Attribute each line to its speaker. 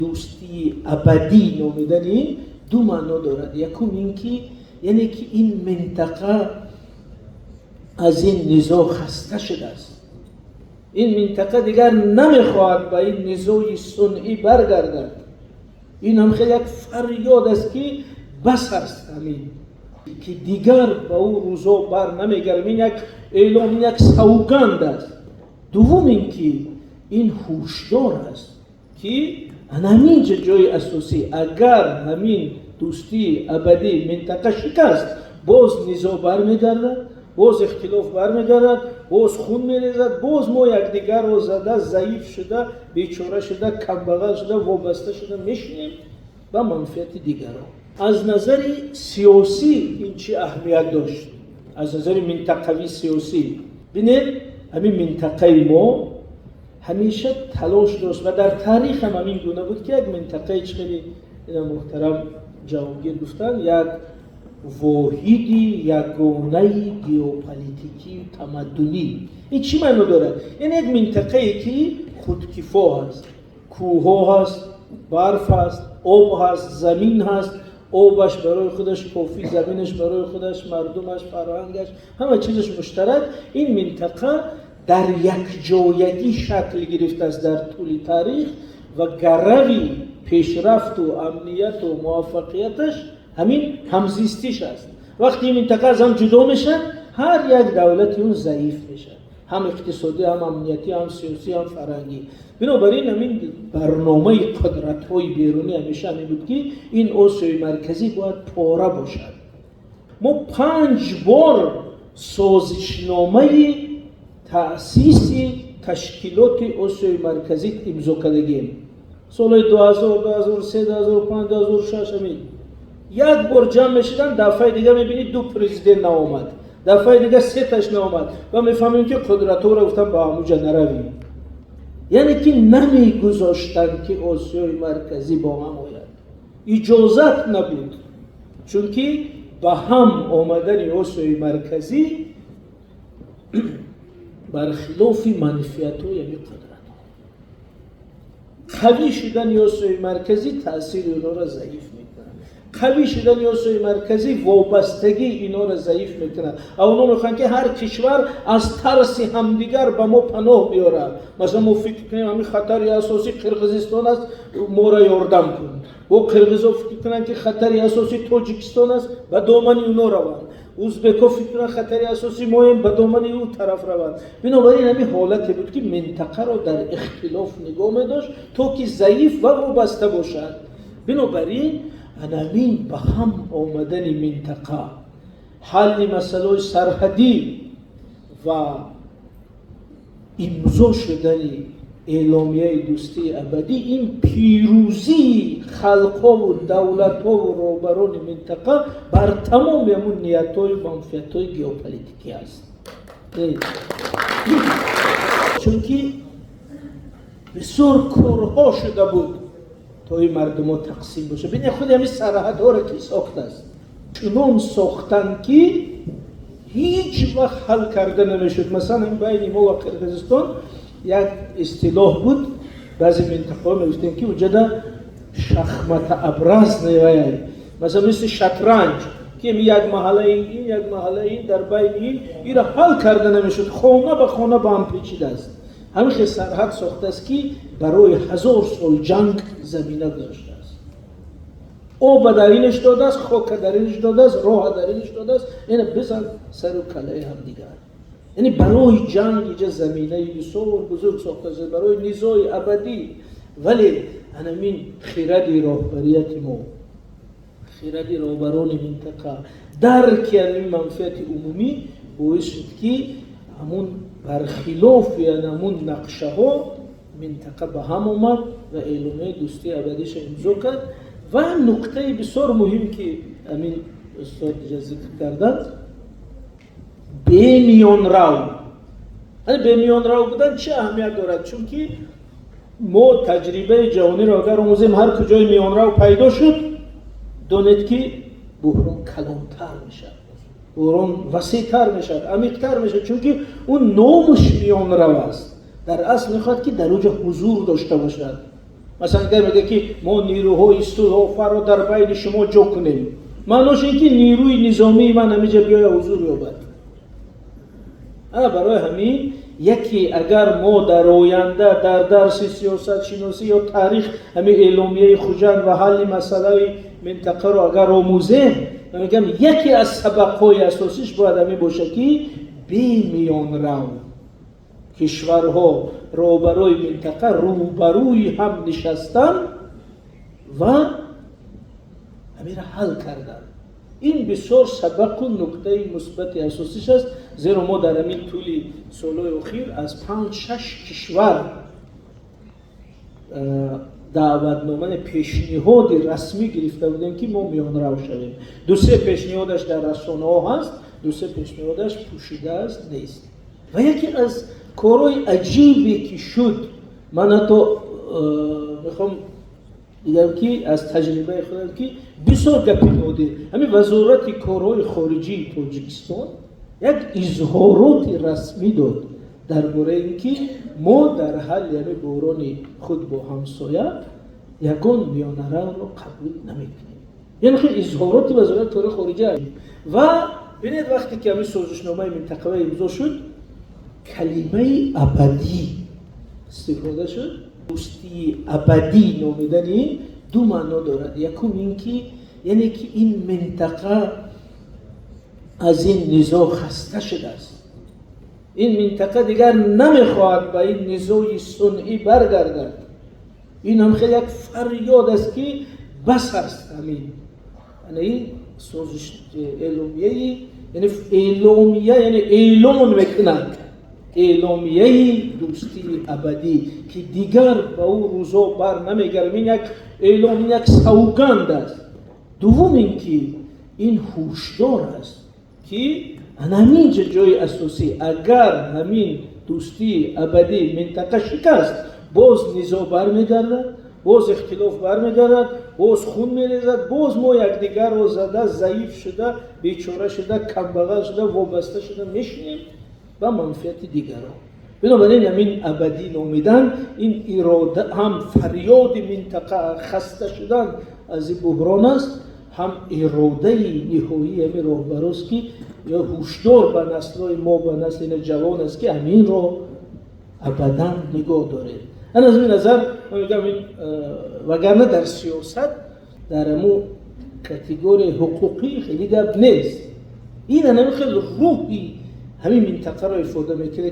Speaker 1: دوستی ابدی نامیدن دو معنا دارد. یکم اینکه یعنی که این منطقه از این نزاع خسته شده است. این منطقه دیگر نمیخواهد به این نزاع صنعی برگردد. این هم خیلی یک فریاد است که بس است همین که دیگر به او روزا بر نمیگردیم. این یک اعلام، یک سوگند است. دوم اینکه این هوشدار است که همین جای اساسی اگر همین دوستی ابدی منطقه شکست، باز نزاع برمیگردد، باز اختلاف برمیگردد، باز خون میریزد، باز ما یکدیگر رو زده، ضعیف شده، بیچاره شده، کمبغل شده، وابسته شده میشینیم به منفعت دیگران. از نظر سیاسی این چی اهمیت داشت؟ از نظر منطقوی سیاسی ببینید همین منطقه ما همیشه تلاش داشت و در تاریخ هم همین گونه بود که یک منطقه خیلی محترم جوابگیر گفتن یک واحدی یگانه ژئوپلیتیکی تمدنی. این چی معنی داره؟ یعنی یک منطقه ای که خودکفا هست، کوه ها هست، برف هست، آب هست، زمین هست، آبش برای خودش کافی، زمینش برای خودش، مردمش، فرهنگش، همه چیزش مشترک. این منطقه در یک جایگی شکل گرفته است در طول تاریخ و گروی پیشرفت و امنیت و موفقیتش همین همزیستیش است. وقتی این منطقه از هم جدا میشن، هر یک دولتی اون ضعیف میشه، هم اقتصادی، هم امنیتی، هم سیاسی، هم فرهنگی. بنابراین همین برنامه قدرت‌های بیرونی همیشه همین بود که این آسیای مرکزی باید پاره باشد. ما 5 بار سازشنامه تأسیس تشکیلات آسیای مرکزی امضا کردیم. سال 2000، 2003، 2005، 2006 همین. یک بار جمع میشدن، دفعه دیگه میبینید 2 پرزیدنت نامد، دفعه دیگه 3 تاش نامد و میفهمیم که قدرت‌ها رو گفتن با همونجا نرویم. یعنی که نمیگذاشتن که آسیای مرکزی با هم آید، اجازت نبود، چون که به هم آمدن آسیای مرکزی برخلاف منفعت‌های این قدرت قوی شدن آسیای مرکزی تأثیر اونا را ضعیف میکنه. قوی شدن آسیای مرکزی وابستگی اینا را ضعیف میکنه. اونا میخوان که هر کشور از ترس همدیگر به ما پناه بیاره. مثلا ما فکر کنیم همین خطر اساسی قرقیزستان است، ما را یاردم کن. و قرقیزا فکر کنن که خطر اساسی تاجیکستان است، به دامن اونا روند. ازبک‌ها فکر کنن خطر اساسی ما به دامن اون طرف روند. بنابراین همین حالتی بود که منطقه را در اختلاف نگاه می‌داشت تا که ضعیف و وابسته باشد. بنابراین همین به هم آمدن منطقه، حل مسائل سرحدی و امضا شدن اعلامیه دوستی ابدی، این پیروزی خلق‌ها و دولت‌ها و رهبران منطقه بر تمام همون نیت‌های و منفعت‌های ژئوپلیتیکی است. چون که بسیار کارها شده بود تا این مردم تقسیم باشه. ببین خود همین سرحدها را که ساخته است، چنان ساختن که هیچ وقت حل کرده نمیشد. مثلا بین ما و قرقیزستان یک اصطلاح بود، بعضی منطقه‌ها میگفتن که وجود شخمت ابرز نیاید، مثلا مثل شطرنج که یک محله این یک محله این در بین این را حل کرده نمیشد، خانه به خانه با هم پیچیده است. همین سرحد ساخته است که برای 1000 سال جنگ زمینه داشته است. آب درینش داده است، خاک درینش داده است، راه درینش داده است، این بزن سر و کله هم دیگر. یعنی برای جنگ اینجا زمینه بسیار بزرگ ساخته است، برای نزاع ابدی. ولی همین خرد رهبریت ما، خرد رهبران منطقه، درک این منفعت عمومی باعث شد که همون برخلاف یعنی همون نقشه ها منطقه به هم آمد و اعلامیه دوستی ابدیش امضا کرد. و نکته بسیار مهم که همین استاد ذکر کردند، به میان رو. به میان رو بودن چه اهمیت دارد؟ چون که ما تجربه جهانی را اگر آموزیم، هر کجای میان رو پیدا شد دانید که بحران کلانتر میشه، بحران وسیع‌تر میشه، عمیق‌تر میشه، چون که اون نامش میان رو است. در اصل میخواد که در اونجا حضور داشته باشد. مثلا اگر میگه که ما نیروهای سوفا رو در بین شما جو کنیم، معناش این که نیروی نظامی من همینجا بیای حضور یابد. برای همین یکی اگر ما در آینده در درس سیاست شناسی یا تاریخ همین اعلامیه خوجند و حل مسئله منطقه رو اگر آموزیم، من میگم یکی از سبقهای اساسیش باید همین باشه که بی میان رو کشورها روبروی منطقه روبروی هم نشستن و همین را حل کردن. این بسیار سبق و نکته مثبت اساسیش است، زیرا ما در همین طول سالهای اخیر از 5-6 کشور دعوتنامه پیشنهاد رسمی گرفته بودیم که ما میان رو شویم. 2-3 پیشنهادش در رسانه ها هست، 2-3 پیشنهادش پوشیده است نیست. و یکی از کارهای عجیبی که شد، من حتی میخوام بگم که از تجربه خودم که بسیار گپی داده، همین وزارت کارهای خارجی تاجیکستان یک اظهارات رسمی داد درباره اینکه ما در حل یعنی بحران خود با همسایه یگان میانه رو قبول نمیکنیم. یعنی خیلی اظهارات وزارت کارهای خارجی هست. و ببینید وقتی که همین سازشنامه منطقه امضا شد، کلمه ابدی استفاده شد. دوستی ابدی نامیدن دو معنا دارد. یکم این که یعنی که این منطقه از این نزاع خسته شده است. این منطقه دیگر نمیخواهد به این نزاع صنعی برگردد. این هم خیلی یک فریاد است که بس است. همین یعنی سازش اعلامیه یعنی اعلان میکنند اعلامیه دوستی ابدی که دیگر به او روزا بر نمیگردیم. این یک اعلام، یک سوگند است. دوم اینکه این هوشدار است که همین جای اساسی اگر همین دوستی ابدی منطقه شکست، باز نزاع برمیگردد، باز اختلاف برمیگردد، باز خون میریزد، باز ما یکدیگر رو زده ضعیف شده، بیچاره شده، کمبغل شده، وابسته شده میشینیم و منفعت دیگران. بنابراین همین ابدی نامیدن این اراده هم فریاد منطقه خسته شدن از این بحران است، هم اراده نهایی همین راهبراست که یا هوشدار به نسل‌های ما، به نسل جوان است که همین را ابدا نگاه داره. من از این نظر میگم این وگرنه در سیاست در امو کاتگوری حقوقی خیلی گپ نیست. این خیلی روحی همین منطقه را افاده میکنه.